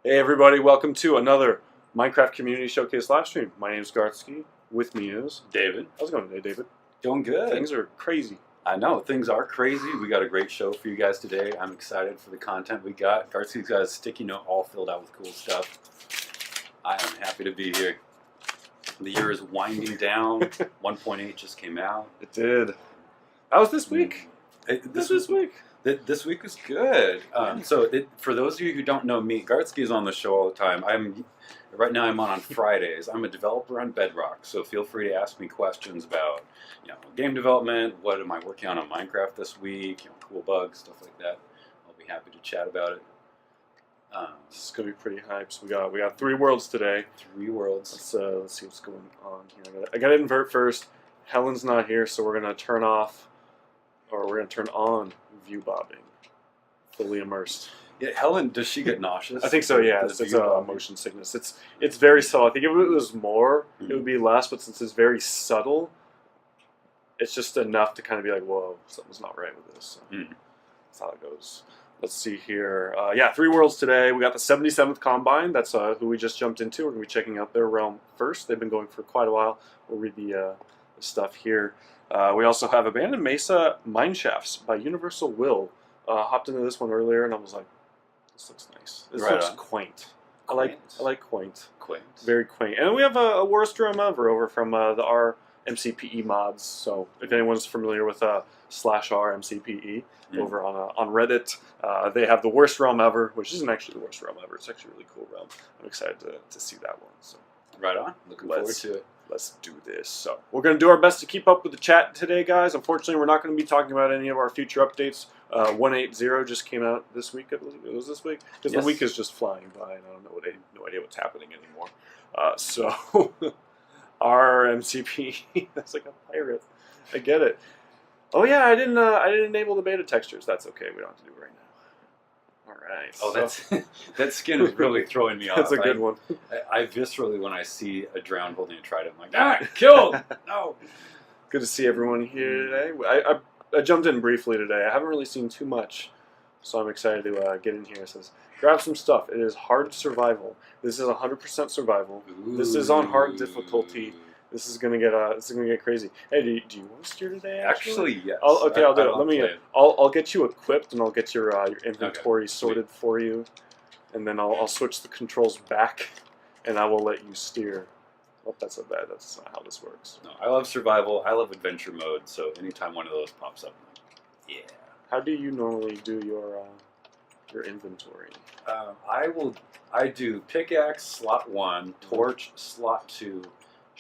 Hey everybody, welcome to another Minecraft Community Showcase live stream. My name is Gartsky. With me is David. How's it going today, David? Doing good. Things are crazy. I know, things are crazy. We got a great show for you guys today. I'm excited for the content we got. Gartsky's got a sticky note all filled out with cool stuff. I am happy to be here. The year is winding down. 1.8 just came out. It did. That was this week. This week. This week was good. For those of you who don't know me, Gartsky is on the show all the time. Right now I'm on Fridays. I'm a developer on Bedrock, so feel free to ask me questions about game development. What am I working on Minecraft this week? Cool bugs, stuff like that. I'll be happy to chat about it. This is gonna be pretty hype. So we got 3 worlds today. 3 worlds. Let's see what's going on here. I gotta invert first. Helen's not here, so we're gonna turn on view bobbing. Fully immersed. Yeah, Helen, does she get nauseous? I think so. Yeah, it's motion sickness. It's very subtle. I think if it was more, it would be less. But since it's very subtle, it's just enough to kind of be like, "Whoa, something's not right with this." So that's how it goes. Let's see here. 3 worlds today. We got the 77th Combine. That's who we just jumped into. We're gonna be checking out their realm first. They've been going for quite a while. We'll read the stuff here. We also have Abandoned Mesa Mineshafts by Universal Will. Hopped into this one earlier, and I was like, "This looks nice. This looks quaint. I like quaint. Quaint. Very quaint." And we have a worst realm ever over from the R MCPE mods. So if anyone's familiar with /R MCPE over on Reddit, they have the worst realm ever, which isn't actually the worst realm ever. It's actually a really cool realm. I'm excited to see that one. So right on. Looking forward to it. Let's do this. So we're going to do our best to keep up with the chat today, guys. Unfortunately, we're not going to be talking about any of our future updates. 1.80 just came out this week, I believe it was this week, because the week is just flying by, and I don't know no idea what's happening anymore. So our MCP, that's like a pirate. I get it. Oh yeah, I didn't enable the beta textures. That's okay. We don't have to do it right now. All right. Oh, so that skin is really throwing me off. That's a good one. I viscerally, when I see a drowned holding a trident, I'm like, killed! No! Good to see everyone here today. I jumped in briefly today. I haven't really seen too much, so I'm excited to get in here. It says, grab some stuff. It is hard survival. This is 100% survival. Ooh. This is on hard difficulty. This is gonna get crazy. Hey, do you want to steer today? Actually, yes. I'll do it. I'll get you equipped, and I'll get your inventory sorted for you, and then I'll switch the controls back, and I will let you steer. Oh, that's not bad. That's not how this works. No, I love survival. I love adventure mode. So anytime one of those pops up, I'm like, yeah. How do you normally do your inventory? I do pickaxe slot 1, torch slot 2.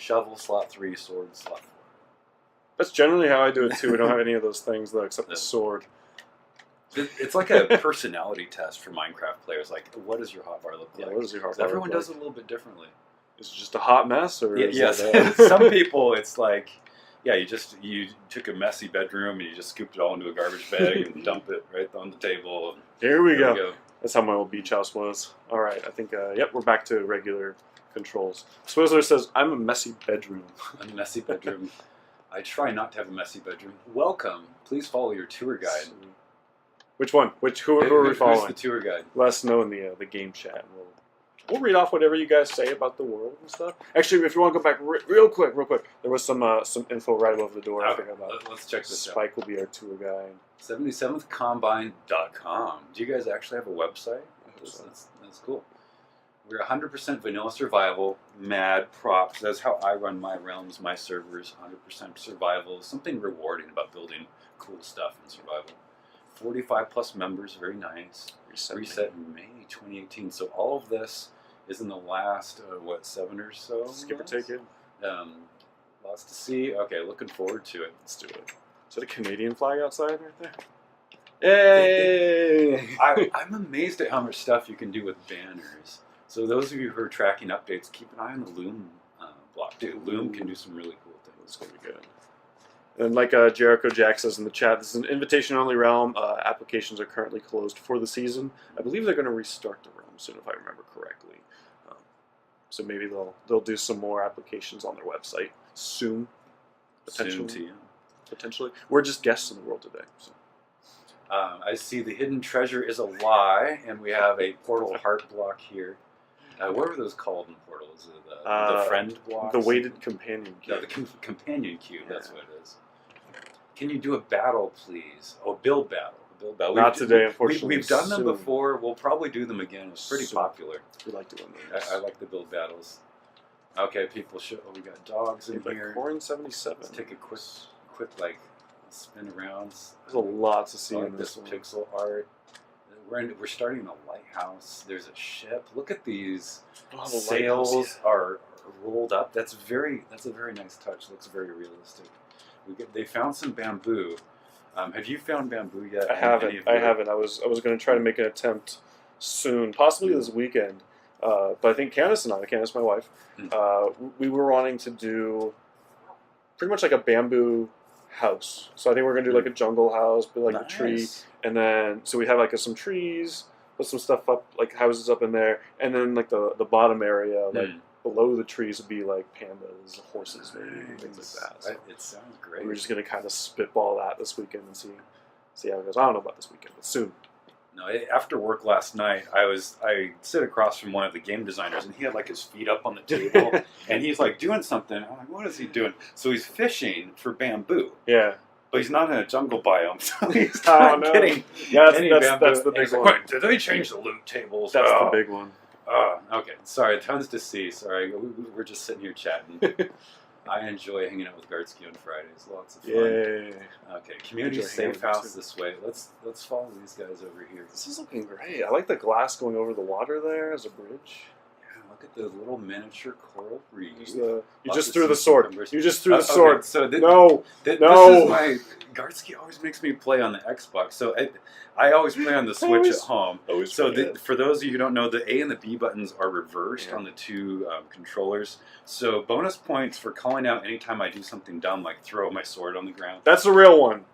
Shovel, slot 3, sword, slot 4. That's generally how I do it too. We don't have any of those things though, except the sword. It's like a personality test for Minecraft players. Like, what does your hotbar look like? What does your hotbar Everyone look does it a little bit differently. Is it just a hot mess, or yes? Some people, it's like, you took a messy bedroom and you just scooped it all into a garbage bag and dumped it right on the table. Here we go. That's how my old beach house was. All right, I think we're back to regular controls. Swizzler says, "I'm a messy bedroom." A messy bedroom. I try not to have a messy bedroom. Welcome. Please follow your tour guide. Which one? Who are we following? Who's the tour guide? Let us know in the game chat. We'll read off whatever you guys say about the world and stuff. Actually, if you want to go back real quick, there was some info right above the door. Okay, let's check this out. Spike will be our tour guide. 77thcombine.com. Do you guys actually have a website? That's cool. We're 100% vanilla survival, mad props. That's how I run my realms, my servers. 100% survival. Something rewarding about building cool stuff in survival. 45 plus members, very nice. Reset in May 2018. So all of this is in the last 7 or so. Skip or take it. Lots to see. Okay, looking forward to it. Let's do it. Is that a Canadian flag outside right there? Yay! I'm amazed at how much stuff you can do with banners. So those of you who are tracking updates, keep an eye on the Loom block. Dude, Loom can do some really cool things. It's going to be good. And like Jericho Jack says in the chat, this is an invitation-only realm. Applications are currently closed for the season. I believe they're going to restart the realm soon, if I remember correctly. So maybe they'll do some more applications on their website soon. Potentially. Soon to you. Potentially. We're just guests in the world today. So. I see the hidden treasure is a lie, and we have a portal heart block here. What were those called in Portal? Is it the friend block? The weighted companion cube. Yeah, the companion cube, that's what it is. Can you do a battle, please? Oh, build battle. Not today, unfortunately. We've done them before. We'll probably do them again. It's pretty popular. We like doing those. I like the build battles. Okay, people show. Oh, we got dogs in here. Corn 77. Let's take a quick like spin around. There's a lot to see in this this one. pixel art. We're starting a lighthouse. There's a ship. Look at these sails are rolled up. That's a very nice touch. Looks very realistic. They found some bamboo. Have you found bamboo yet? I haven't. I was going to try to make an attempt soon, possibly this weekend. But I think Candace, my wife, we were wanting to do pretty much like a bamboo house. So I think we're going to do like a jungle house, but like a tree. And then, so we have like some trees, put some stuff up, like houses up in there. And then like the bottom area, like below the trees would be like pandas, horses, maybe, things like that. So it sounds great. we're just going to kind of spitball that this weekend and see how it goes. I don't know about this weekend, but soon. No, after work last night, I sit across from one of the game designers, and he had like his feet up on the table, and he's like doing something. I'm like, what is he doing? So he's fishing for bamboo. Yeah. But he's not in a jungle biome, so he's not getting any bamboo. That's the big one. Like, did they change the loot tables? That's the big one. Okay. Sorry, tons to see. Sorry, we're just sitting here chatting. I enjoy hanging out with Gardsky on Fridays. Lots of fun. Yay. Okay, community safe house this way. Let's follow these guys over here. This is looking great. I like the glass going over the water there as a bridge. Yeah, look at the little miniature coral reef. You just threw the sword. You just threw the sword. Okay, so no. This is my... Gardsky always makes me play on the Xbox, so I always play on the Switch at home. So for those of you who don't know, the A and the B buttons are reversed on the two controllers. So bonus points for calling out anytime I do something dumb, like throw my sword on the ground. That's a real one.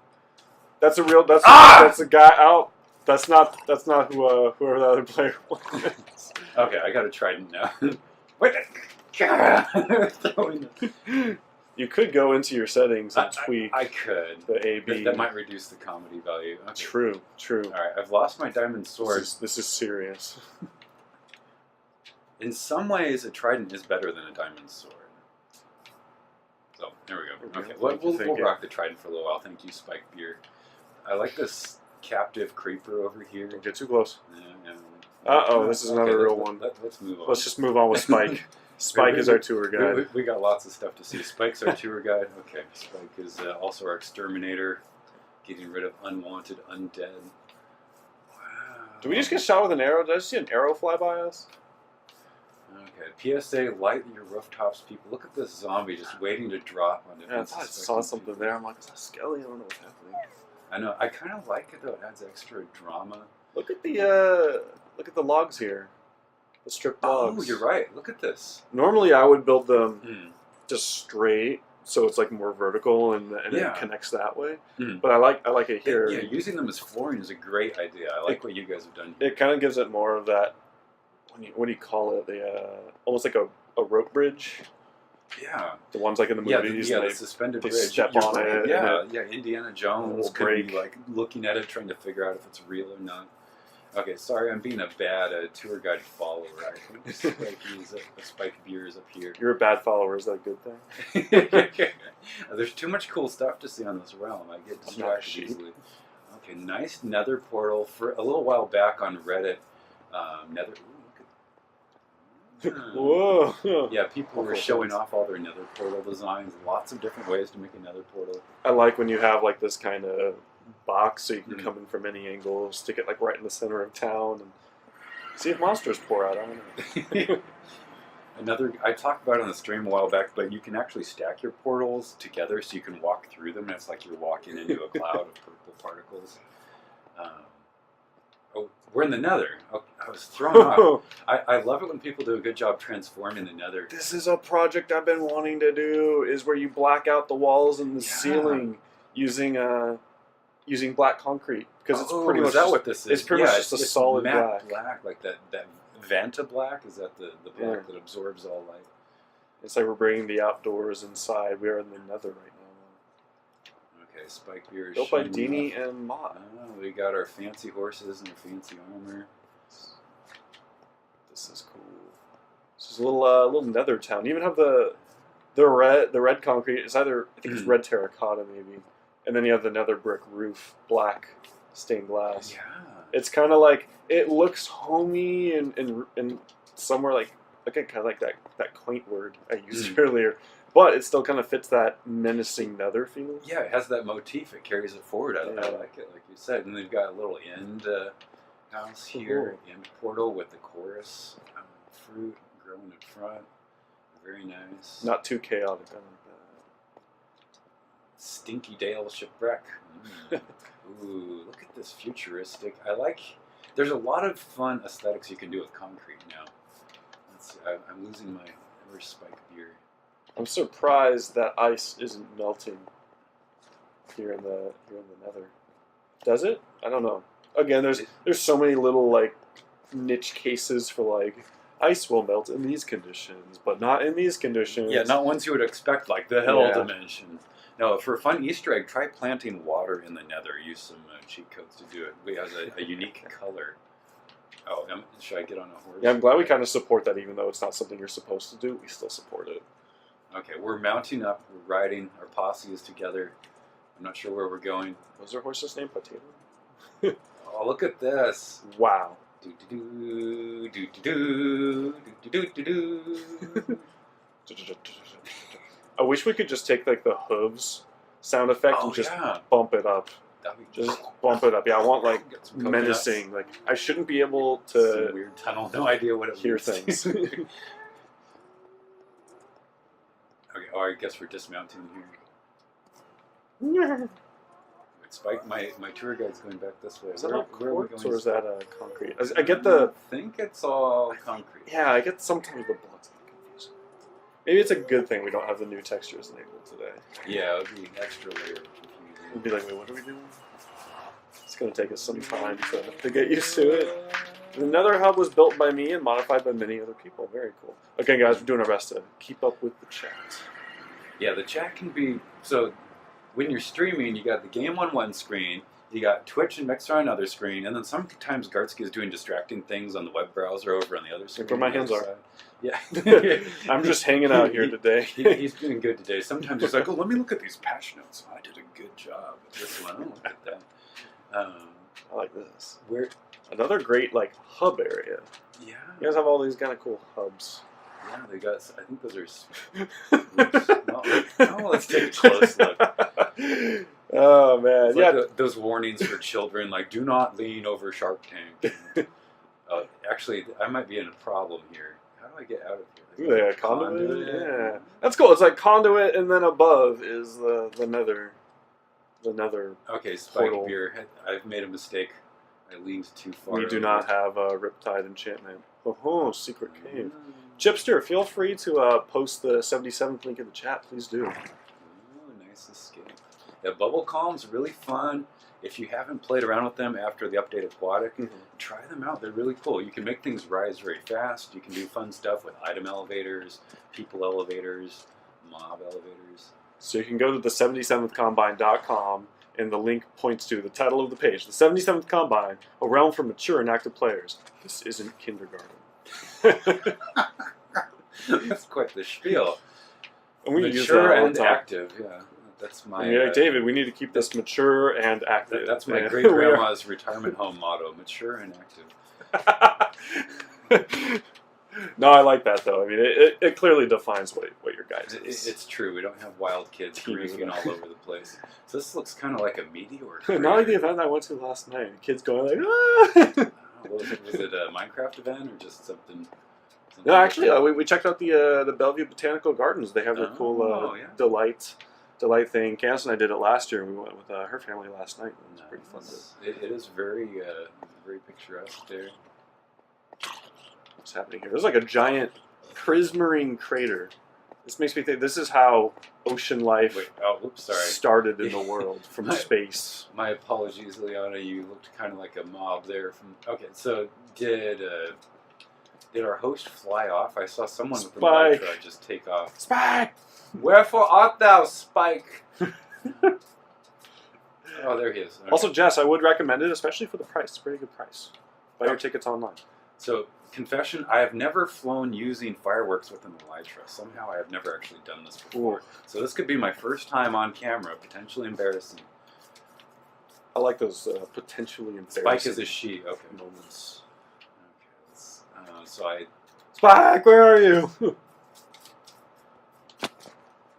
That's a real. That's a guy out. That's not whoever the other player was. Okay, I got a trident now. Wait. You could go into your settings and tweak. I could. The A, B. That might reduce the comedy value. Okay. True. All right, I've lost my diamond sword. This is serious. In some ways, a trident is better than a diamond sword. So, there we go. Okay, we'll rock the trident for a little while. Thank you, Spike Beer. I like this captive creeper over here. Don't get too close. Yeah. This is another real one. Let's move on. Let's just move on with Spike. Spike is our tour guide. We got lots of stuff to see. Spike's our tour guide. Okay, Spike is also our exterminator, getting rid of unwanted undead. Wow. Did we just get shot with an arrow? Did I just see an arrow fly by us? Okay, PSA, light your rooftops, people. Look at this zombie just waiting to drop on I thought I saw something there. I'm like, is that Skelly? I don't know what's happening. I know. I kind of like it though. It adds extra drama. Look at the logs here. The stripped logs. Oh, you're right. Look at this. Normally, I would build them just straight, so it's like more vertical and it connects that way. But I like it here. Yeah, using them as flooring is a great idea. I like what you guys have done here. It kind of gives it more of that. What do you call it? Almost like a rope bridge. Yeah. The ones like in the movies. The suspended bridge. Step on it. Yeah, Indiana Jones could be like looking at it, trying to figure out if it's real or not. Okay, sorry, I'm being a bad tour guide follower. I think Spike Beer is up here. You're a bad follower. Is that a good thing? There's too much cool stuff to see on this realm. I get distracted easily. Okay, nice nether portal. For a little while back on Reddit, nether... Whoa! Yeah, people were showing off all their nether portal designs. Lots of different ways to make a nether portal. I like when you have like this kind of box so you can come in from any angle, stick it like right in the center of town, and see if monsters pour out. I don't know. I talked about it on the stream a while back, but you can actually stack your portals together so you can walk through them. And it's like you're walking into a cloud of purple particles. We're in the nether. I was thrown off. I love it when people do a good job transforming the nether. This is a project I've been wanting to do, is where you black out the walls and the ceiling using black concrete. Because it's pretty much... Is that what this is? It's pretty much just a solid matte black. Like that Vanta black? Is that the black that absorbs all light? It's like we're bringing the outdoors inside. We are in the nether right now. Okay, Spike Beer. Built by showing Dini off. and Mott. Oh, we got our fancy horses and our fancy armor. This is cool. This is a little nether town. You even have the red concrete. It's either, I think it's red terracotta maybe, and then you have the nether brick roof, black stained glass. Yeah. It's kind of like, it looks homey and somewhere like again, kind of like that quaint word I used earlier, but it still kind of fits that menacing nether feel. Yeah, it has that motif. It carries it forward. I like it, like you said. And they've got a little end house here, end portal with the chorus fruit growing in front. Very nice. Not too chaotic. I like that. Stinky Dale shipwreck. Ooh, look at this futuristic. I like. There's a lot of fun aesthetics you can do with concrete now. I'm losing my ever Spike Beer. I'm surprised that ice isn't melting here in the nether. Does it? I don't know. Again, there's so many little like niche cases for like ice will melt in these conditions, but not in these conditions. Yeah, not ones you would expect, like the hell dimension. No, for a fun Easter egg, try planting water in the nether. Use some cheat codes to do it. We have a unique color. Oh, should I get on a horse? Yeah, I'm glad we kind of support that, even though it's not something you're supposed to do. We still support it. Okay, we're mounting up. We're riding. Our posse is together. I'm not sure where we're going. What's their horse's name? Potato? Oh, look at this. Wow. Do do do do do do do do. I wish we could just take like the hooves sound effect and just bump it up. Just bump it up. Yeah, I want like menacing. Like I shouldn't be able to some weird tunnel. No idea what it hear means. things. Okay. Oh, I guess we're dismounting here. Wait, Spike, my tour guide's going back this way. Is that all where are we quartz going? or is that concrete? I get the. I think it's all concrete. Yeah, I get sometimes the blocks confused. Maybe it's a good thing we don't have the new textures enabled today. Yeah, it would be an extra layer of confusing. We'd be like, wait, what are we doing? It's going to take us some time to get used to it. The Nether Hub was built by me and modified by many other people. Very cool. Okay, guys, we're doing our best to keep up with the chat. Yeah, the chat can be... So, when you're streaming, you got the game on one screen, you got Twitch and Mixer on another screen, and then sometimes Gartsky is doing distracting things on the web browser over on the other screen. Where my hands are. Yeah. I'm just hanging out here today. He's doing good today. Sometimes he's like, oh, let me look at these patch notes. I did a good job with this one. Oh, look at that. I like this. Where... Another great like hub area. Yeah. You guys have all these kind of cool hubs. Yeah, they got. I think those are. Oh, let's take a close look. Oh man, it's like those warnings for children, like do not lean over Shark Tank. Actually, I might be in a problem here. How do I get out of here? Ooh, they got conduit. Yeah, that's cool. It's like conduit, and then above is the nether. The nether. Okay, Spike Beer. I've made a mistake. I leaned too far. We do not have a Riptide enchantment. Oh, secret cave. Chipster, feel free to post the 77th link in the chat. Please do. Oh, nice escape. Yeah, bubble columns really fun. If you haven't played around with them after the update Aquatic, try them out. They're really cool. You can make things rise very fast. You can do fun stuff with item elevators, people elevators, mob elevators. So you can go to the 77thcombine.com. And the link points to the title of the page, the 77th Combine, a realm for mature and active players. This isn't kindergarten. That's quite the spiel. And we mature use that all the and time. active, yeah. That's my... Like, David, we need to keep this mature and active. That's my great-grandma's retirement home motto, mature and active. No, I like that, though. I mean, it clearly defines what your guys is. It's true. We don't have wild kids freaking all over the place. So this looks kind of like a meteor. Not like the event I went to last night. Kids going like, ah! Was it a Minecraft event or just something? No, actually, we checked out the Bellevue Botanical Gardens. They have their cool delight thing. Cass and I did it last year, and we went with her family last night. It was pretty fun. It is very picturesque there. What's happening here? There's like a giant prismarine crater. This makes me think this is how ocean life started in the world from space. My apologies, Liana. You looked kind of like a mob there. Okay, so did our host fly off? I saw someone with the mantra just take off. Spike! Wherefore art thou, Spike? Oh, there he is. Okay. Also, Jess, I would recommend it, especially for the price. It's a pretty good price. Buy your tickets online. So, confession, I have never flown using fireworks with an Elytra. Somehow I have never actually done this before. Ooh. So this could be my first time on camera, potentially embarrassing. I like those potentially embarrassing Spike is a she. Okay. moments. Okay. So I... Spike, where are you?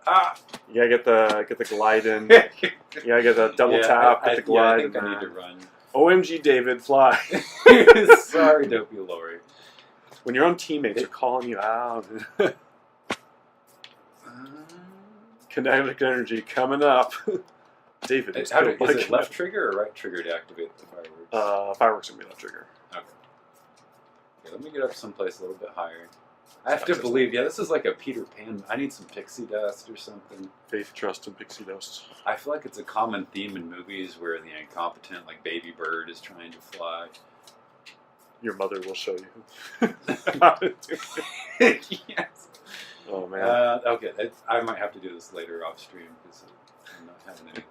Ah! You gotta get the glide in. You gotta get the double tap, get the glide. I think I need to run. OMG, David, fly. Sorry, Dopey Lori. When your own teammates are calling you out. Kinetic energy coming up. David is Is it left trigger or right trigger to activate the fireworks? Fireworks are gonna be left trigger. Okay. Let me get up someplace a little bit higher. I have to believe, this is like a Peter Pan. I need some pixie dust or something. Faith, trust, and pixie dust. I feel like it's a common theme in movies where the incompetent, like Baby Bird, is trying to fly. Your mother will show you how to do it. Yes. Oh, man. Okay, I might have to do this later off stream because I'm not having any luck.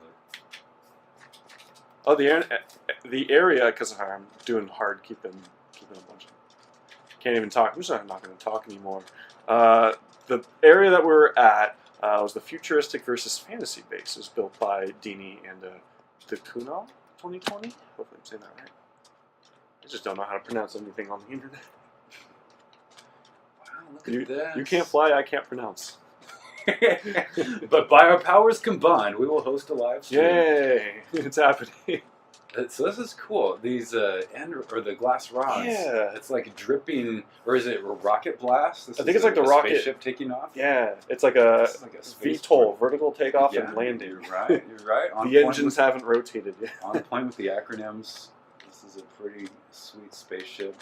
Oh, the area, because I'm doing hard keeping a bunch of... Can't even talk. I'm just not going to talk anymore. The area that we're at was the Futuristic versus Fantasy base. It was built by Dini and Kunal 2020. Hopefully I'm saying that right. I just don't know how to pronounce anything on the internet. Wow, look at this. You can't fly, I can't pronounce. But by our powers combined, we will host a live stream. Yay! It's happening. So this is cool. These or the glass rods. Yeah. It's like dripping, or is it a rocket blast? I think it's like the rocket spaceship taking off. Yeah, it's like a VTOL, vertical takeoff and landing. You're right. You're right. The engines haven't rotated yet. On point with the acronyms. This is a pretty sweet spaceship.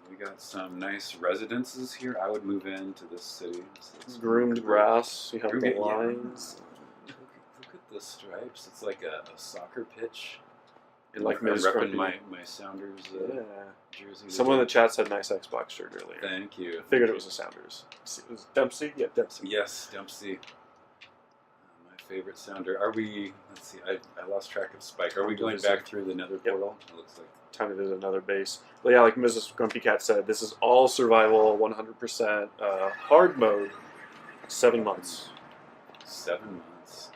We got some nice residences here. I would move into this city. So groomed grass. You have the Yeah. lines. Look at the stripes. It's like a soccer pitch. And like I'm Ms. repping Grumpy. my Sounders jersey. Someone in the chat said nice Xbox shirt earlier. Thank you. I figured it was a Sounders. It was Dempsey? Yeah, Dempsey. Yes, Dempsey. My favorite Sounder. Are we... Let's see. I lost track of Spike. Are we going back through the nether portal? It looks like... Time to visit another base. But yeah, like Mrs. Grumpy Cat said, this is all survival, 100%. Hard mode, 7 months. 7 months.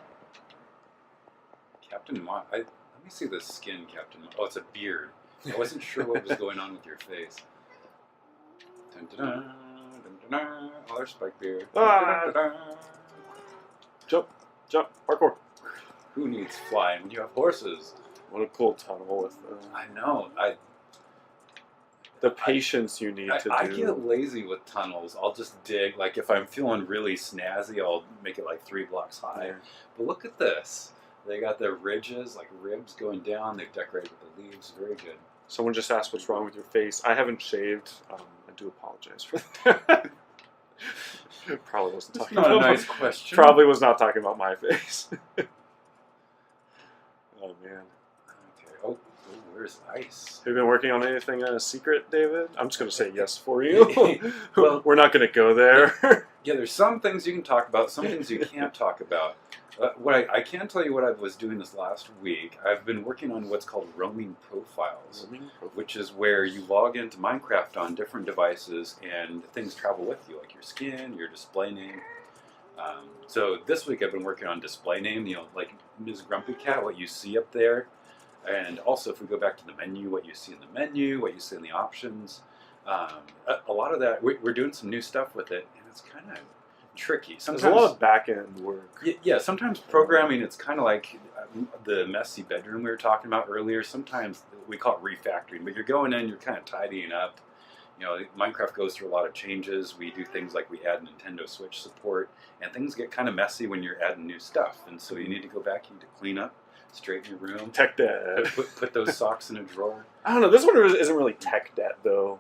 Captain Mott. Let me see the skin, Captain Mott. Oh, it's a beard. I wasn't sure what was going on with your face. Dun, dun, dun, dun, dun, dun. Oh, there's Spike beard. Ah. Dun, dun, dun, dun. Jump, parkour. Who needs flying when you have horses? What a cool tunnel with I know. the patience you need to I do. get lazy with tunnels. I'll just dig. Like if I'm feeling really snazzy, I'll make it like 3 blocks high. Yeah. But look at this. They got the ridges, like ribs going down. They've decorated with the leaves. Very good. Someone just asked what's wrong with your face. I haven't shaved. I do apologize for that. Probably wasn't That's talking not a about nice question. Probably was not talking about my face. Oh man. Okay. Oh, where's ice? Have you been working on anything secret, David? I'm just going to say yes for you. Well, we're not going to go there. Yeah, there's some things you can talk about, some things you can't talk about. What I can tell you what I was doing this last week. I've been working on what's called roaming profiles, which is where you log into Minecraft on different devices and things travel with you, like your skin, your display name. So this week I've been working on display name, like Ms. Grumpy Cat, what you see up there. And also if we go back to the menu, what you see in the menu, what you see in the options. A lot of that, we're doing some new stuff with it, and it's kind of tricky. Sometimes, there's a lot of back-end work. Yeah, sometimes programming, it's kind of like the messy bedroom we were talking about earlier. Sometimes we call it refactoring, but you're going in, you're kind of tidying up. Minecraft goes through a lot of changes. We do things like we add Nintendo Switch support, and things get kind of messy when you're adding new stuff. And so you need to go back, you need to clean up, straighten your room. Tech debt. Put those socks in a drawer. I don't know. This one isn't really tech debt, though.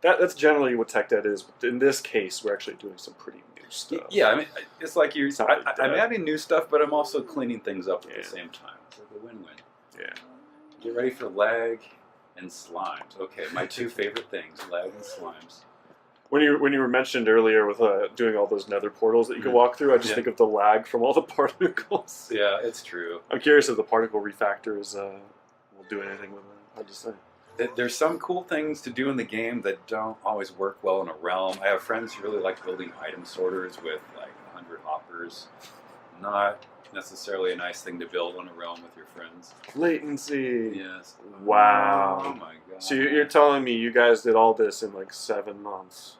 That's generally what tech debt is. But in this case, we're actually doing some pretty new stuff. Yeah, I mean, it's like It's not really I'm debt. adding new stuff, but I'm also cleaning things up at the same time. It's like a win-win. Yeah. Get ready for lag and slimes. Okay, my two favorite things, lag and slimes. When you were mentioned earlier with doing all those nether portals that you can walk through, I just think of the lag from all the particles. Yeah, it's true. I'm curious if the particle refactors will do anything with it. Hard to say. There's some cool things to do in the game that don't always work well in a realm. I have friends who really like building item sorters with like 100 hoppers. Not necessarily a nice thing to build on a realm with your friends. Latency. Yes. Wow. Oh my god. So you're telling me you guys did all this in like 7 months?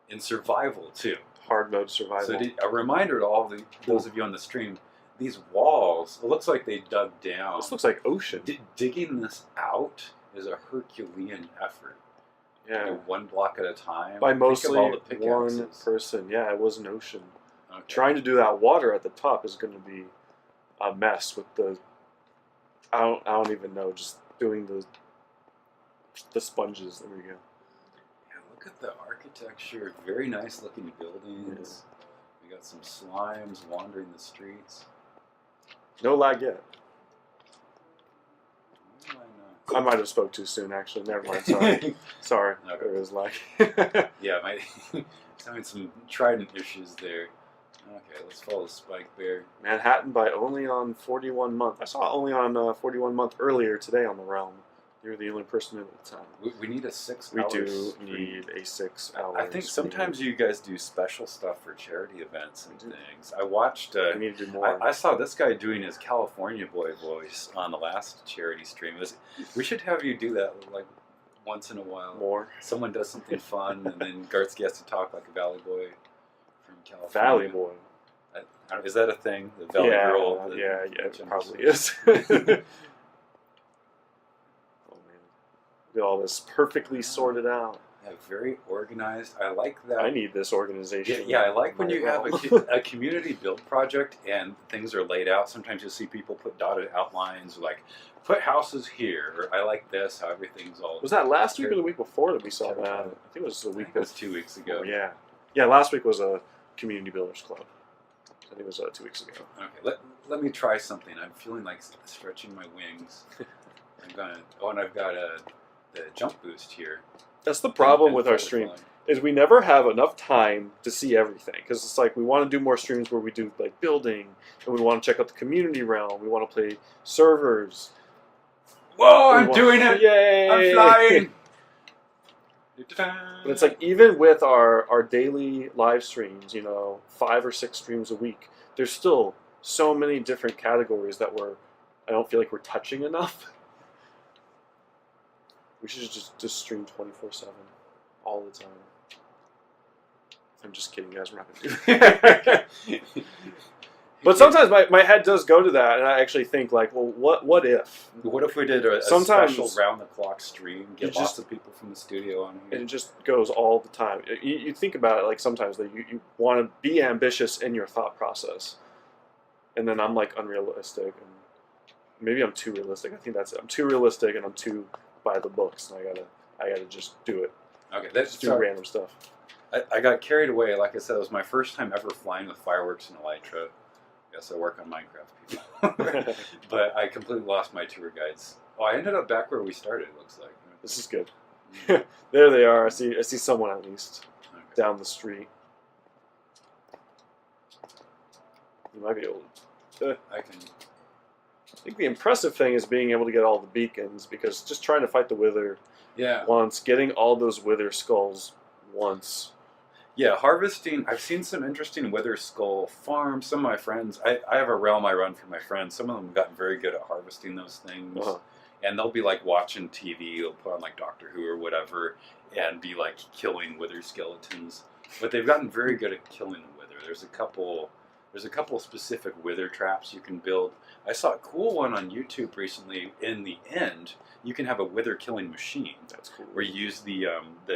In survival too. Hard mode survival. So a reminder to all those of you on the stream, these walls, it looks like they dug down. This looks like ocean. Digging this out is a Herculean effort. Yeah. You know, 1 block at a time. By Think of mostly all the pickaxes. one person. Yeah, it was an ocean. Okay. Trying to do that water at the top is going to be a mess with the. I don't even know. Just doing the sponges. There we go. Yeah, look at the architecture. Very nice looking buildings. We got some slimes wandering the streets. No lag yet. Why not? I might have spoke too soon. Actually, never mind. Sorry. Sorry. Okay. There is lag. Yeah, having some trident issues there. Okay, let's follow Spike Bear. Manhattan by only on 41 month. I saw only on 41 month earlier today on the realm. You're the only person in the town. We need a 6 We hour do stream. need a 6 hour. I think sometimes you guys do special stuff for charity events and We do. things. I watched. we need to do more. I saw this guy doing his California boy voice on the last charity stream. We should have you do that like once in a while. More Someone does something fun, and then Gartsky has to talk like a Valley boy from California. Valley Boy. Is that a thing? The Valley Yeah, Girl? yeah, it Jim probably was- is. Oh man, look at all this perfectly sorted out. Yeah, very organized. I like that. I need this organization. Yeah, I like when in you my have realm. a community build project and things are laid out. Sometimes you'll see people put dotted outlines, or like put houses here. Or I like this, how everything's all. Was that last week or the week before that we saw that? I think it was the I think week it was 2 weeks ago. Yeah, yeah. Last week was a community builders club. I think it was 2 weeks ago. Okay, let me try something. I'm feeling like stretching my wings. I've got the jump boost here. That's the problem And with our forward stream. flying. Is we never have enough time to see everything, because it's like we want to do more streams where we do like building, and we want to check out the community realm. We want to play servers. Whoa! We I'm want- doing it! Yay! I'm flying! But it's like even with our daily live streams, 5 or 6 streams a week, there's still so many different categories that I don't feel like we're touching enough. We should just stream 24/7 all the time. I'm just kidding, guys. We're not gonna do that. But sometimes my head does go to that, and I actually think like, well, what if? What if we did a Sometimes- special round-the-clock stream? Get You lots just- of people from the studio on here. And it just goes all the time. You think about it like sometimes that you want to be ambitious in your thought process, and then I'm like unrealistic, and maybe I'm too realistic. I think that's it. I'm too realistic, and I'm too by the books, and I gotta just do it. Okay, that's Just do random stuff. I got carried away. Like I said, it was my first time ever flying with fireworks in Elytra. Guess I work on Minecraft, people. But I completely lost my tour guides. Oh, I ended up back where we started. It looks like. This is good. There they are. I see someone at least Okay. down the street. You might be able to. I can. I think the impressive thing is being able to get all the beacons, because just trying to fight the wither Yeah. once, getting all those wither skulls once. Yeah, harvesting. I've seen some interesting wither skull farms. Some of my friends, I have a realm I run for my friends. Some of them have gotten very good at harvesting those things. Uh-huh. And they'll be like watching TV, they'll put on like Doctor Who or whatever, and be like killing wither skeletons. But they've gotten very good at killing the wither. There's a couple specific wither traps you can build. I saw a cool one on YouTube recently. In the end, you can have a wither killing machine. That's cool. Where you use the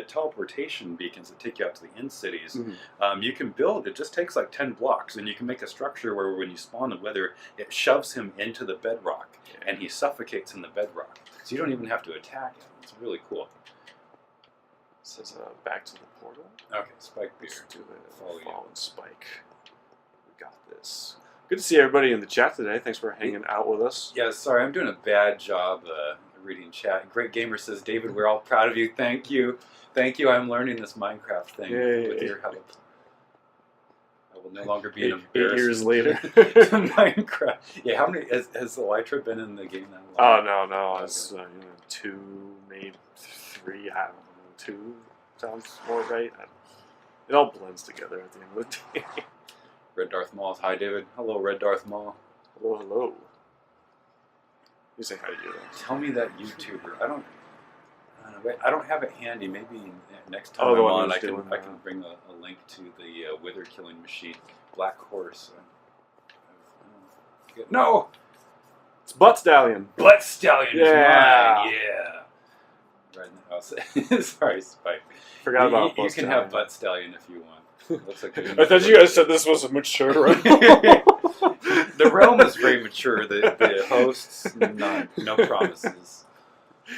teleportation beacons that take you out to the end cities. Mhm. You can build, it just takes like 10 blocks, and you can make a structure where when you spawn the wither, it shoves him into the bedrock, and he suffocates in the bedrock. So you don't even have to attack him. It's really cool. It says back to the portal. Okay, Spike Beer. Let's do the Follow you. fallen spike. We got this. Good to see everybody in the chat today. Thanks for hanging out with us. Yeah, sorry, I'm doing a bad job reading chat. Great Gamer says, David, we're all proud of you. Thank you. Thank you. I'm learning this Minecraft thing with your help. I will no longer be an embarrassment. 8 years later. to Minecraft. Yeah, how many has Elytra been in the game that long? Oh, no. It's 2, maybe 3. I don't know. 2 sounds more right. It all blends together at the end of the day. Red Darth Maul. Hi, David. Hello, Red Darth Maul. Hello. You say hi to you. Tell me that YouTuber. I don't have it handy. Maybe next time the I'm one on, I who's can bring a link to the Wither killing machine. Black Horse. No! It's Butt Stallion. Butt Stallion is Yeah. mine. Yeah. Right in the house. Sorry, Spike. Forgot about Butt You can Stallion. have Butt Stallion if you want. Looks like I thought you guys said this was a mature realm. The realm is very mature. The hosts, no promises.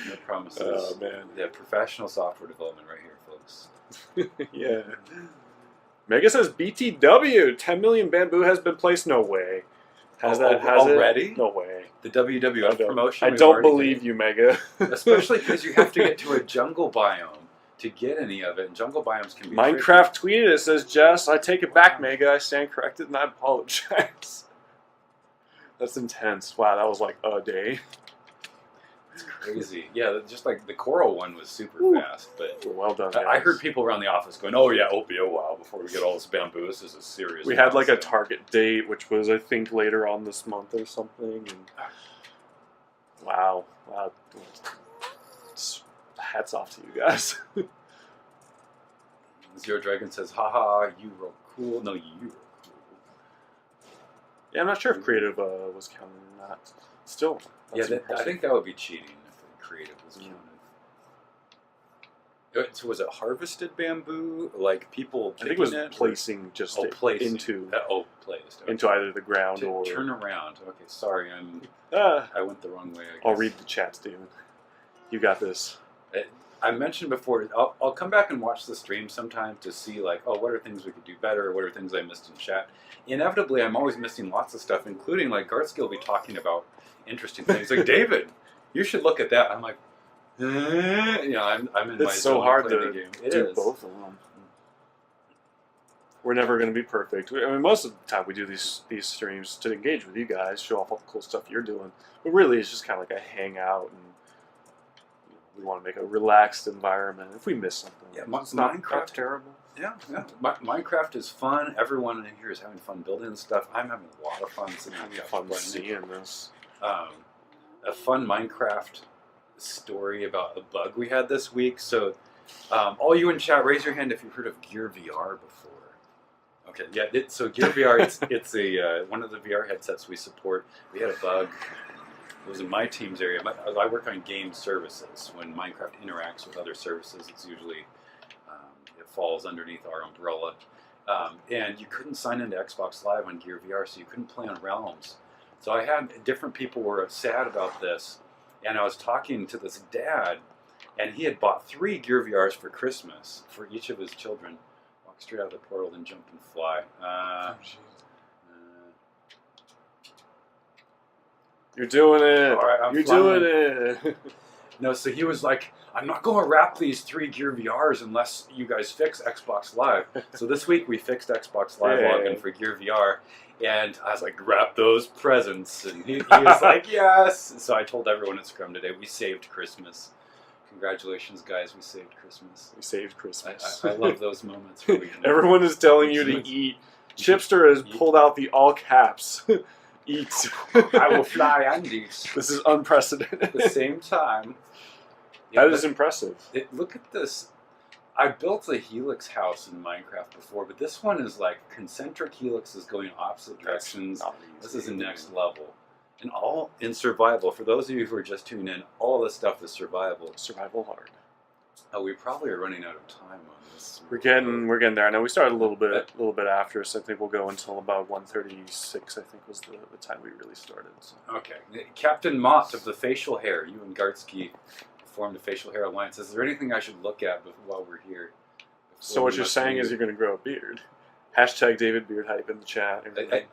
No promises. Oh, man. Yeah, professional software development right here, folks. Yeah. Mega says BTW 10 million bamboo has been placed. No way. Has already? No way. The WWF promotion. I don't believe you, Mega. Especially because you have to get to a jungle biome to get any of it, and jungle biomes can be Minecraft tricky. tweeted it, says, Jess, I take it back, Mega. I stand corrected and I apologize. That's intense. Wow, that was like a day. It's crazy. Yeah, just like the coral one was super fast, but well done. I heard people around the office going, "Oh yeah, it'll be a while before we get all this bamboo. This is a serious." We had like a target date, which was I think later on this month or something. And wow, hats off to you guys. Zero Dragon says, "Haha, you were cool." No, you were cool. Yeah, I'm not sure if creative was counted or not. Still, that's I think that would be cheating if creative was counted. So was it harvested bamboo? Like people I think it was placing just placed into either the ground or turn around. Okay, sorry, I went the wrong way. I guess. I'll read the chat, Steven. You got this. I mentioned before, I'll come back and watch the stream sometime to see like, oh, what are things we could do better? What are things I missed in chat? Inevitably, I'm always missing lots of stuff, including like Gartsky will be talking about interesting things. Like, David, you should look at that. I'm like, I'm in my It's so zone hard play to the game. do both of them. We're never going to be perfect. I mean, most of the time we do these streams to engage with you guys, show off all the cool stuff you're doing. But really, it's just kind of like a hangout, and we want to make a relaxed environment. If we miss something, it's not terrible. Yeah. Minecraft is fun. Everyone in here is having fun building stuff. I'm having a lot of fun. Seeing this. A fun Minecraft story about a bug we had this week. So, all you in chat, raise your hand if you've heard of Gear VR before. Okay, yeah. So Gear VR, it's a one of the VR headsets we support. We had a bug. It was in my team's area. I work on game services. When Minecraft interacts with other services, it's usually it falls underneath our umbrella. And you couldn't sign into Xbox Live on Gear VR, so you couldn't play on Realms. So I had different people were sad about this, and I was talking to this dad, and he had bought 3 Gear VRs for Christmas for each of his children. Walk straight out of the portal and jump and fly. You're doing it. All right, You're doing it. No, so he was like, I'm not going to wrap these 3 Gear VRs unless you guys fix Xbox Live. So this week we fixed Xbox Live login for Gear VR. And I was like, wrap those presents. And he was like, yes. So I told everyone at Scrum today, we saved Christmas. Congratulations, guys. We saved Christmas. We saved Christmas. I love those moments where we can everyone is telling you to eat. Chipster has pulled out the all caps. Eat. I will fly and eat. This is unprecedented. At the same time. That is impressive. Look at this. I built a helix house in Minecraft before, but this one is like concentric helixes going opposite directions. This is the next level. And all in survival. For those of you who are just tuning in, all this stuff is survival. Survival hard. Oh, we probably are running out of time on this. We're getting there. I know we started a little bit after, so I think we'll go until about 1:36. I think was the time we really started. So. Okay, Captain Mott of the facial hair. You and Gartsky formed a facial hair alliance. Is there anything I should look at while we're here? So what you're saying is you're going to grow a beard. Hashtag David Beard Hype in the chat.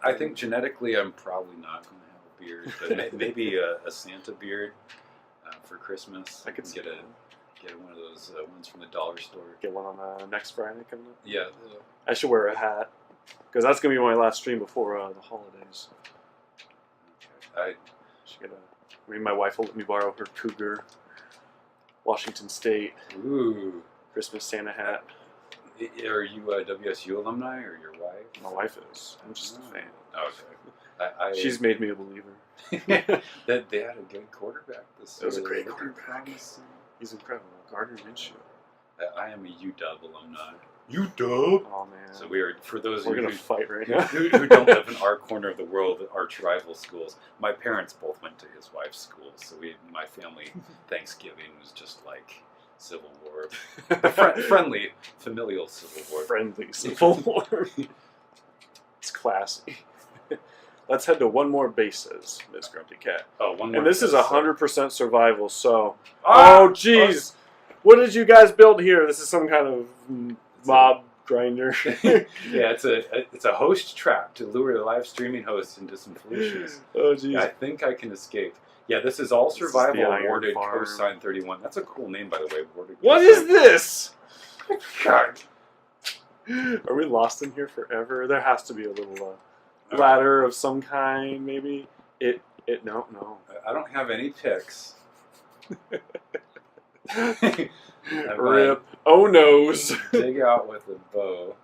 I think genetically I'm probably not going to have a beard, but maybe a Santa beard. for Christmas. I could see get one of those ones from the dollar store. Get one on next Friday coming up. Yeah. I should wear a hat because that's gonna be my last stream before the holidays. I should get my wife will let me borrow her Cougar Washington State Christmas Santa hat. Are you a WSU alumni or your wife? My wife is. I'm just a fan. Okay. She's made me a believer. That they had a good quarterback this year. It was a great quarterback. He's incredible. Gardner Minshew. I am a UW alumni. UW? Oh man. So we are, for those We're of you gonna fight right now. who don't live in our corner of the world, arch rival schools. My parents both went to his wife's school, so my family Thanksgiving was just like Civil War, friendly, familial Civil War. Friendly Civil War. It's classy. Let's head to one more bases, Miss Grumpy Cat. Oh, one more. And this is 100% survival, so... Ah! Oh, jeez! What did you guys build here? This is some kind of mob grinder. Yeah, it's a host trap to lure the live streaming host into some foolishness. Oh, jeez. I think I can escape. Yeah, this is all survival awarded Farm. cosine 31. That's a cool name, by the way. Awarded What cosine. is this? God. Are we lost in here forever? There has to be a little ladder of some kind, maybe. No. I don't have any picks. Rip. Oh noes. Dig out with a bow.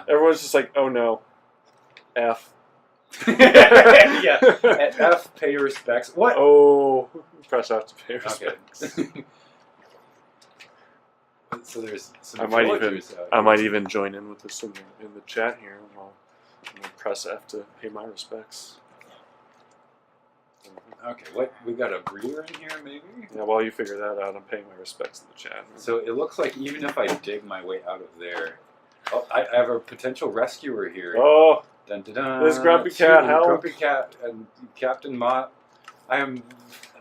Everyone's just like, oh no. F. Yeah. At F, pay your respects. What? Oh. Press F to pay respects. Okay. So there's some I might even join in with this in the chat here. I'm gonna press F to pay my respects. Okay, what? We got a breeder in here, maybe? Yeah, while you figure that out, I'm paying my respects in the chat. So it looks like even if I dig my way out of there... Oh, I have a potential rescuer here. Oh! Dun, dun, dun. This Grumpy Cat, help! Grumpy Cat and Captain Mott.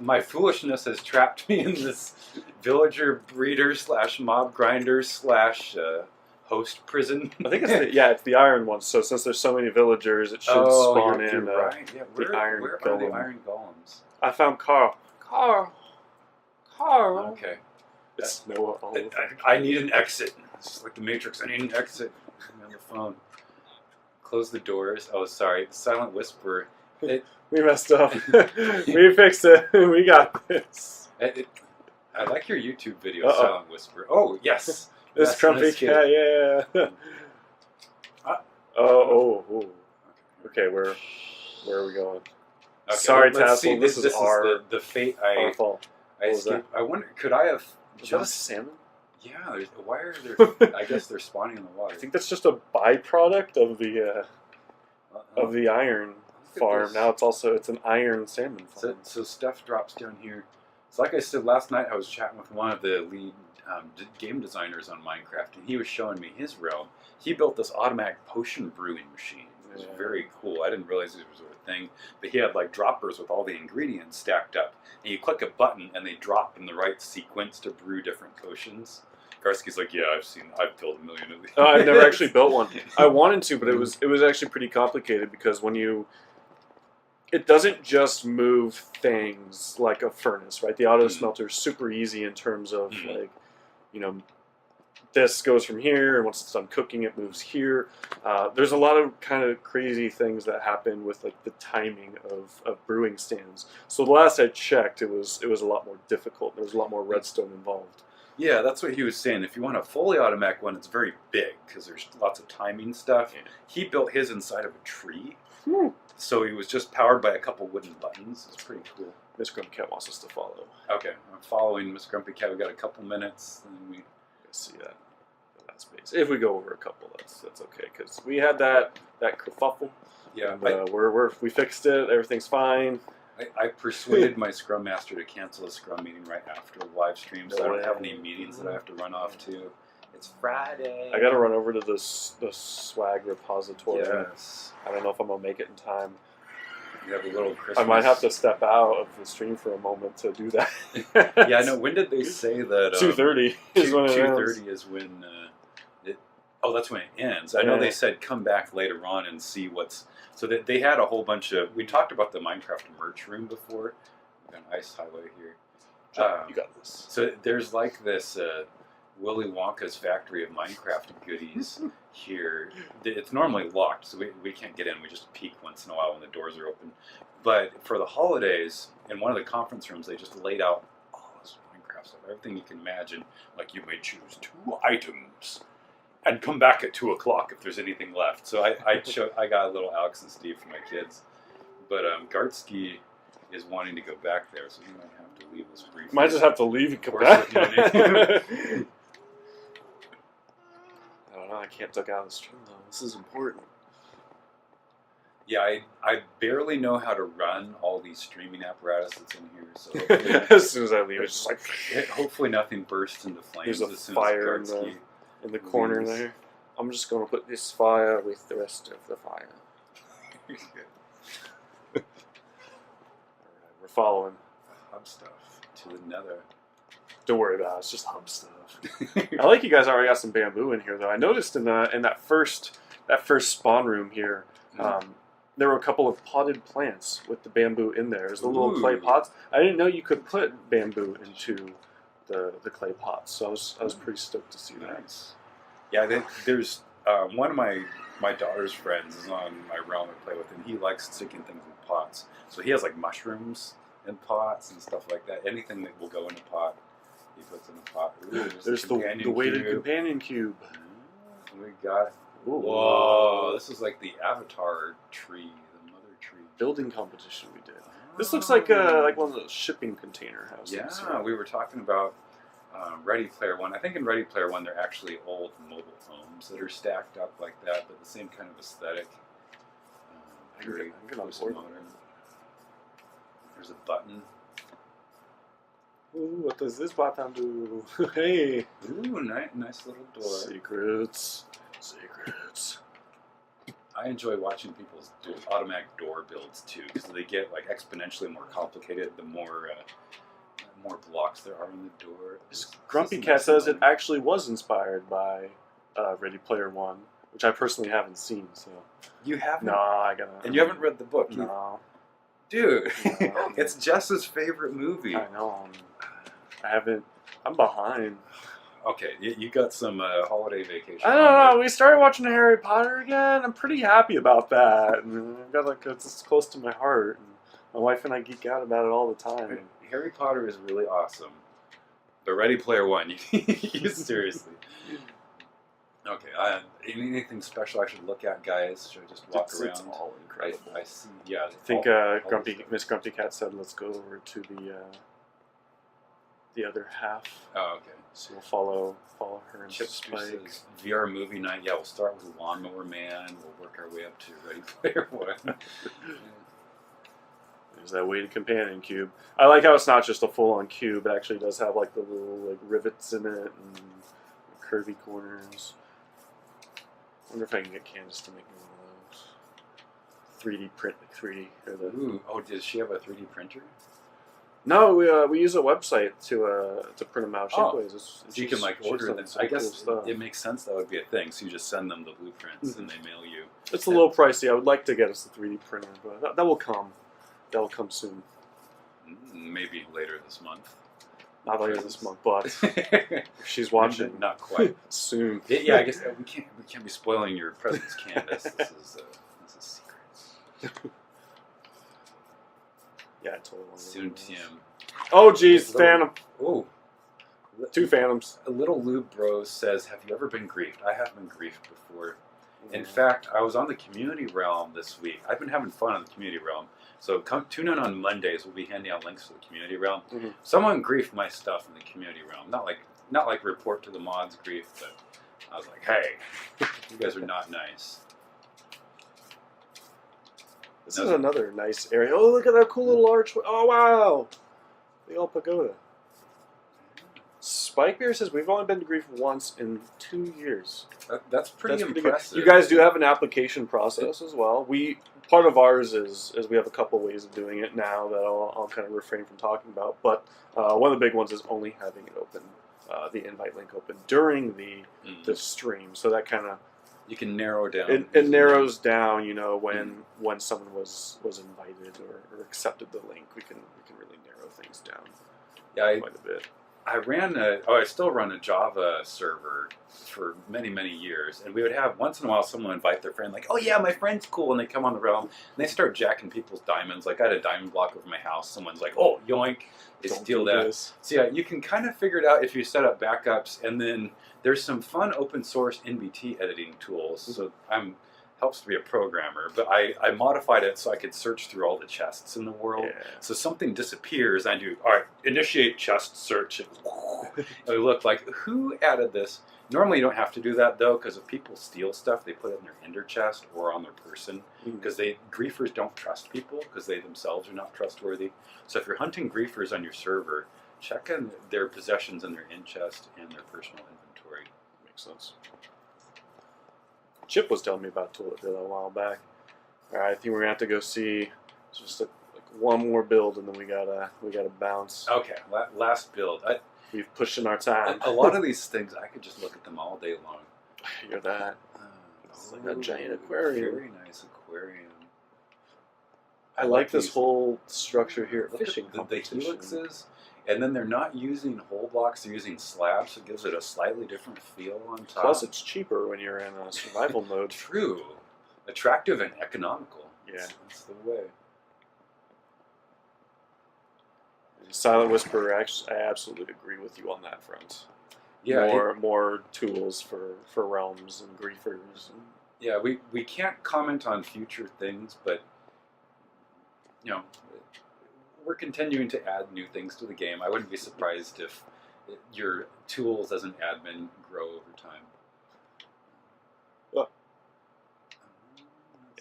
My foolishness has trapped me in this villager breeder / mob grinder / host prison. I think it's the iron one. So since there's so many villagers, it should spawn in. You're right. Yeah, where are the iron golems? I found Carl. Okay. It's Noah. All I need an exit. It's just like the Matrix. I need an exit. I'm on the phone. Close the doors. Oh, sorry. Silent Whisper. We messed up. We fixed it. We got this. I like your YouTube video, Silent Whisper. Oh, yes. This Grumpy Cat, yeah. Okay, where are we going? Okay, sorry, let's Tassel. See, this is our the fate I escaped. I wonder, could I have Is that a salmon? Yeah, why are there... I guess they're spawning in the water. I think that's just a byproduct of the iron farm. Now it's an iron salmon farm. So stuff drops down here. So like I said, last night I was chatting with one of the lead game designers on Minecraft, and he was showing me his realm. He built this automatic potion brewing machine. It was very cool. I didn't realize it was a thing, but he had like droppers with all the ingredients stacked up, and you click a button and they drop in the right sequence to brew different potions. Karski's like, yeah, I've built a million of these. Oh, I've never actually built one. I wanted to, but it was actually pretty complicated because it doesn't just move things like a furnace, right? The auto smelter is super easy in terms of this goes from here, and once it's done cooking, it moves here. There's a lot of kind of crazy things that happen with like the timing of brewing stands. So the last I checked, it was a lot more difficult. There was a lot more redstone involved. Yeah, that's what he was saying. If you want a fully automatic one, it's very big because there's lots of timing stuff. Yeah. He built his inside of a tree, so he was just powered by a couple wooden buttons. It's pretty cool. Miss Grumpy Cat wants us to follow. Okay, I'm following Miss Grumpy Cat. We got a couple minutes, and we see that space. If we go over a couple, that's okay because we had that kerfuffle. Yeah, and, we fixed it. Everything's fine. I persuaded my Scrum Master to cancel a Scrum meeting right after the live stream, so I don't have any meetings that I have to run off to. It's Friday. I got to run over to the swag repository. Yes. I don't know if I'm going to make it in time. You have a little Christmas. I might have to step out of the stream for a moment to do that. Yeah, I know. When did they say that? 2:30 is when it 2:30 is when Oh, that's when it ends. I know they said come back later on and see what's... So that they had a whole bunch of... We talked about the Minecraft merch room before. We've got an ice highway here. You got this. So there's like this Willy Wonka's factory of Minecraft goodies here. It's normally locked, so we can't get in. We just peek once in a while when the doors are open. But for the holidays, in one of the conference rooms, they just laid out all this Minecraft stuff, everything you can imagine. Like you may choose 2 items and come back at 2 o'clock if there's anything left. So I got a little Alex and Steve for my kids. But Gartsky is wanting to go back there, so he might have to leave us briefly. Might just have to leave and come back. I don't know, I can't duck out of the stream though. This is important. Yeah, I barely know how to run all these streaming apparatus that's in here, so as soon as I leave, it's just like... hopefully nothing bursts into flames. There's a as soon fire as in the corner there. I'm just going to put this fire with the rest of the fire. Alright, we're following. Hub stuff to the nether. Don't worry about it, it's just hub stuff. I like you guys already got some bamboo in here though. I noticed in that first spawn room here, there were a couple of potted plants with the bamboo in there. There's the little clay pots. I didn't know you could put bamboo into the clay pots, so I was pretty stoked to see that. Nice. Yeah, there's one of my daughter's friends is on my realm I play with, and he likes sticking things in pots. So he has like mushrooms in pots and stuff like that. Anything that will go in a pot, he puts in a pot. Ooh, there's the weighted companion cube. We got... Ooh. Whoa, this is like the avatar tree, the mother tree. Building competition we did. This looks like one of those shipping container houses. Yeah, we were talking about Ready Player One. I think in Ready Player One they're actually old mobile homes that are stacked up like that, but the same kind of aesthetic. Very modern. There's a button. Ooh, what does this button do? Hey! Ooh, nice little door. Secrets. I enjoy watching people's automatic door builds too, because they get like exponentially more complicated the more blocks there are in the door. Grumpy Cat says it actually was inspired by Ready Player One, which I personally haven't seen. So you haven't? No, I gotta. And you haven't read the book? No, dude. No, it's Jess's favorite movie. I know. I haven't. I'm behind. Okay, you got some holiday vacation. I don't know. We started watching Harry Potter again. I'm pretty happy about that. And I've got it's close to my heart. And my wife and I geek out about it all the time. Harry Potter is really awesome. But Ready Player One, you seriously. Okay, anything special I should look at, guys? Should I just walk around? It's all incredible. I see. Yeah. I think Miss Grumpy Cat said, "Let's go over to the other half." Oh, okay. So we'll follow her and Chip Spike. says, VR movie night. Yeah, we'll start with Lawnmower Man. We'll work our way up to Ready Player One. There's that weighted companion cube. I like how it's not just a full-on cube. It actually does have like the little rivets in it and curvy corners. I wonder if I can get Candace to make me one of those. 3D print, 3D. Or the... Ooh, does she have a 3D printer? No, we use a website to print them out. So you can order them. I guess it makes sense that would be a thing. So you just send them the blueprints and they mail you. It's a little pricey. I would like to get us a 3D printer, but that will come. That will come soon. Maybe later this month. Not later this month, but she's watching. Not quite soon. Yeah, I guess we can't be spoiling your presents, Candace. This is secret. Yeah, I totally want to. Soon, Tim. Oh, geez, Phantom. Oh. 2 Phantoms. A little Lube Bros says, have you ever been griefed? I have been griefed before. In fact, I was on the Community Realm this week. I've been having fun on the Community Realm. So tune in on Mondays. We'll be handing out links to the Community Realm. Mm-hmm. Someone griefed my stuff in the Community Realm. Not like report to the mods grief, but I was like, hey, you guys are not nice. This is another nice area. Oh, look at that cool little archway. Oh, wow. The old pagoda. Spike Bear says, we've only been to grief once in 2 years. That's pretty impressive. You guys do have an application process as well. Part of ours is we have a couple ways of doing it now that I'll kind of refrain from talking about. But one of the big ones is only having it open the invite link open during the stream, so that kind of you can narrow down. It narrows down, when someone was invited or accepted the link. We can really narrow things down. Yeah, quite a bit. I still run a Java server for many, many years, and we would have once in a while someone invite their friend, like, oh yeah, my friend's cool, and they come on the realm and they start jacking people's diamonds. Like I had a diamond block over my house. Someone's like, oh yoink, they steal that. So yeah, you can kind of figure it out if you set up backups, and then there's some fun open source NBT editing tools. So helps to be a programmer, but I modified it so I could search through all the chests in the world. Yeah. So something disappears, I do, all right, initiate chest search. And we look like, who added this? Normally you don't have to do that though, because if people steal stuff, they put it in their ender chest or on their person, because griefers don't trust people because they themselves are not trustworthy. So if you're hunting griefers on your server, check on their possessions in their in chest and their personal inventory. Makes sense. Chip was telling me about a tool that did that a while back. All right, I think we're gonna have to go see just one more build, and then we gotta bounce. Okay, last build. We've pushed in our time. A lot of these things, I could just look at them all day long. You're that. It's like a giant aquarium. Very nice aquarium. I like this whole structure here. Look Fishing at the helixes. And then they're not using whole blocks, they're using slabs, so it gives it a slightly different feel on top. Plus, it's cheaper when you're in a survival mode. True. Attractive and economical. Yeah. That's the way. Silent Whisperer, I absolutely agree with you on that front. Yeah. More tools for realms and griefers. Yeah, we can't comment on future things, but, we're continuing to add new things to the game. I wouldn't be surprised if your tools as an admin grow over time. Well,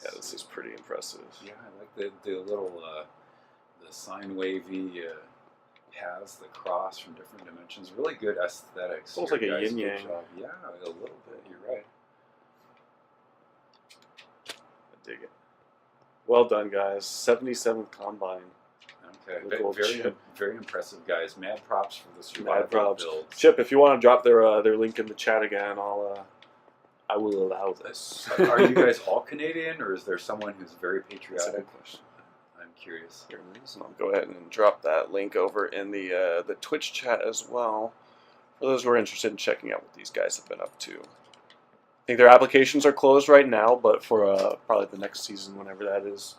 yeah, this is pretty impressive. Yeah, I like the little the sine wavy paths, the cross from different dimensions. Really good aesthetics. It's almost like a yin yang. Yeah, a little bit. You're right. I dig it. Well done, guys. 77th Combine. Okay, very impressive, guys. Mad props for the survival build. Chip, if you want to drop their link in the chat again, I will allow this. Are you guys all Canadian, or is there someone who's very patriotic? That's a good question. I'm curious. Here it is. And I'll go ahead and drop that link over in the Twitch chat as well, for those who are interested in checking out what these guys have been up to. I think their applications are closed right now, but for probably the next season, whenever that is,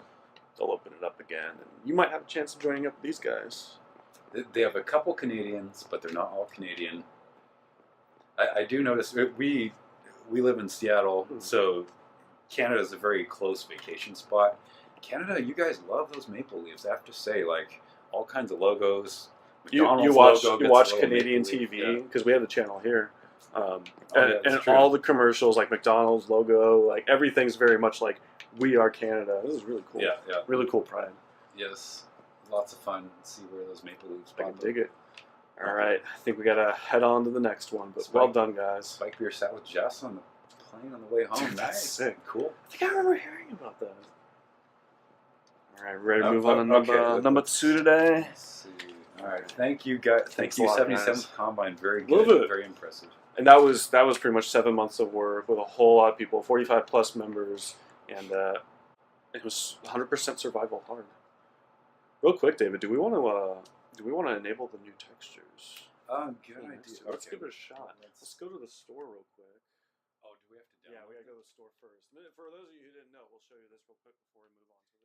they'll open it up again, and you might have a chance of joining up with these guys. They have a couple Canadians, but they're not all Canadian. I do notice we live in Seattle, so Canada is a very close vacation spot. Canada, you guys love those maple leaves. I have to say, like all kinds of logos. You watch Canadian TV because we have the channel here, and all the commercials like McDonald's logo, like everything's very much like. We are Canada. This is really cool. Yeah. Really cool pride. Yes. Lots of fun. See where those maple leaves I can dig it. All right. I think we got to head on to the next one, but well done, guys. Spike Beer sat with Jess on the plane on the way home. Dude, nice. Sick. Cool. I think I remember hearing about that. All right. Ready to move on to number 2 today? Let's see. All right. Thank you, guys. Thank you, 77th Combine. Very good. Love it. Very impressive. And that was pretty much 7 months of work with a whole lot of people, 45 plus members. And it was 100% survival hard. Real quick, David, do we want to enable the new textures? Good idea. Let's give it a shot. Let's go to the store real quick. Oh, do we have to download? Yeah, we gotta go to the store first. For those of you who didn't know, we'll show you this real quick before we move on to